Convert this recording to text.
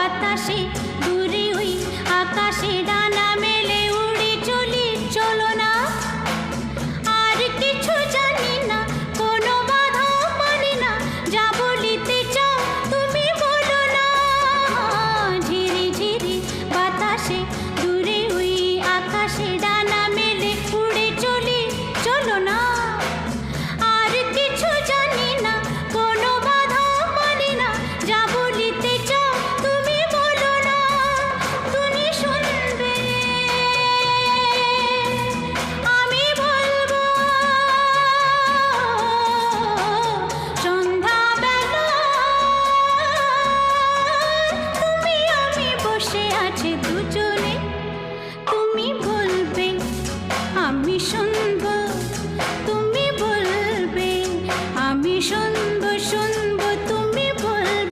বাতাসে দূরে ওই আকাশে ডানা মেলে উড়ে চলি, চলো না। আর কিছু জানি না, কোনো বাধা মানি না, যা বলিতে চাও তুমি বলো না। ঝিরি ঝিরি বাতাসে দূরে ওই আকাশে ডানা মেলে উড়ে চলি, চলো না। আর কিছু জানি না, কোনো বাধা মানি না, যা বলিতে চাও তুমি বলো না। তুমি শুনবে, আমি বলবো। সন্ধ্যাবেলা তুমি আমি বসে আছি দুজন।